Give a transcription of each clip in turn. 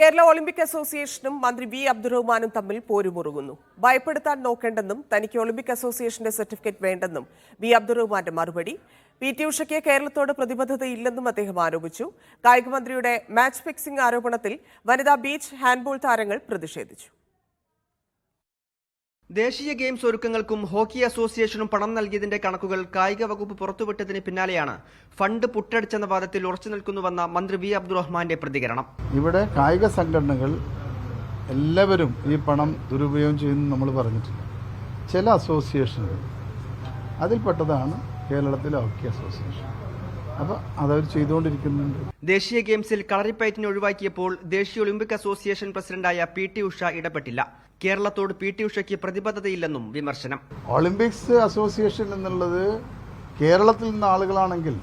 Kerala Olympic അസോസിയേഷനും മന്ത്രി V അബ്ദുറഹ്മാനും തമ്മിൽ പോരുമുറുകുന്നു. ഭയപ്പെടുത്താൻ നോക്കേണ്ടെന്നും തനിക്ക് ഒളിമ്പിക് അസോസിയേഷന്റെ സർട്ടിഫിക്കറ്റ് വേണ്ടെന്നും വി അബ്ദുറഹ്മാന്റെ മറുപടി. പി.ടി. ഉഷയ്ക്ക് കേരളത്തോട് പ്രതിബദ്ധതയില്ലെന്നും അദ്ദേഹം ആരോപിച്ചു. കായികമന്ത്രിയുടെ മാച്ച് ഫിക്സിംഗ് ആരോപണത്തിൽ വനിതാ ബീച്ച് ഹാൻഡ്ബോൾ താരങ്ങൾ പ്രതിഷേധിച്ചു. ദേശീയ ഗെയിംസ് ഒരുക്കങ്ങൾക്കും ഹോക്കി അസോസിയേഷനും പണം നൽകിയതിന്റെ കണക്കുകൾ കായിക വകുപ്പ് പുറത്തുവിട്ടതിന് പിന്നാലെയാണ് ഫണ്ട് പുട്ടടിച്ചെന്ന വാദത്തിൽ ഉറച്ചു നിൽക്കുന്നുവെന്ന മന്ത്രി വി അബ്ദുറഹ്മാന്റെ പ്രതികരണം. ഇവിടെ കായിക സംഘടനകൾ എല്ലാവരും ഈ പണം ദുരുപയോഗം ചെയ്യുന്നു നമ്മൾ പറഞ്ഞിട്ടില്ല. ചില അസോസിയേഷനുകൾ അതിൽപ്പെട്ടതാണ് കേരളത്തിലെ ഹോക്കി അസോസിയേഷൻ. അപ്പോൾ അതവർ ചെയ്തുകൊണ്ടിരിക്കുന്നുണ്ട്. ദേശീയ ഗെയിംസിൽ കളരിപ്പയറ്റിനെ ഒഴിവാക്കിയപ്പോൾ ദേശീയ ഒളിമ്പിക് അസോസിയേഷൻ പ്രസിഡന്റായ പി.ടി. ഉഷ ഇടപെട്ടില്ല. കേരളത്തോട് പി.ടി. ഉഷയ്ക്ക് പ്രതിബദ്ധതയില്ലെന്നും വിമർശനം. ഒളിമ്പിക്സ് അസോസിയേഷൻ എന്നുള്ളത് കേരളത്തിൽ നിന്ന് ആളുകളാണെങ്കിൽ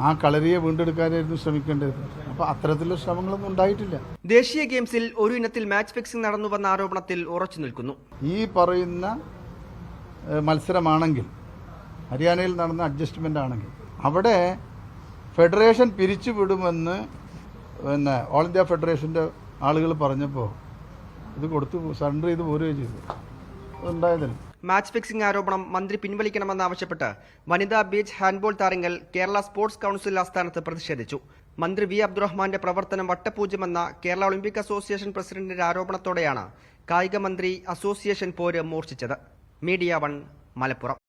ആ കളരിയെ വീണ്ടെടുക്കാനായിരുന്നു ശ്രമിക്കേണ്ടത്. അപ്പോൾ അത്തരത്തിലുള്ള ശ്രമങ്ങളൊന്നും ഉണ്ടായിട്ടില്ല. ദേശീയ ഗെയിംസിൽ ഒരു ഇനത്തിൽ മാച്ച് ഫിക്സിംഗ് നടന്നുവെന്ന ആരോപണത്തിൽ ഉറച്ചു നിൽക്കുന്നു. ഈ പറയുന്ന മത്സരമാണെങ്കിൽ ഹരിയാനയിൽ നടന്ന അഡ്ജസ്റ്റ്മെന്റ് ആണെങ്കിൽ അവിടെ ഫെഡറേഷൻ പിരിച്ചുവിടുമെന്ന് ഓൾ ഇന്ത്യ ഫെഡറേഷൻ്റെ ആളുകൾ പറഞ്ഞപ്പോൾ ഇത് കൊടുത്ത് സറണ്ടർ ചെയ്ത് പോരുകയും ചെയ്തു. ഉണ്ടായതല്ല. മാച്ച് ഫിക്സിംഗ് ആരോപണം മന്ത്രി പിൻവലിക്കണമെന്നാവശ്യപ്പെട്ട് വനിതാ ബീച്ച് ഹാൻഡ്ബോൾ താരങ്ങൾ കേരള സ്പോർട്സ് കൌൺസിൽ ആസ്ഥാനത്ത് പ്രതിഷേധിച്ചു. മന്ത്രി വി അബ്ദുറഹ്മാന്റെ പ്രവർത്തനം വട്ടപൂജ്യമെന്ന കേരള ഒളിമ്പിക് അസോസിയേഷൻ പ്രസിഡന്റിന്റെ ആരോപണത്തോടെയാണ് കായിക മന്ത്രി അസോസിയേഷൻ പോര് മൂർച്ഛിച്ചത്. മീഡിയ 1 മലപ്പുറം.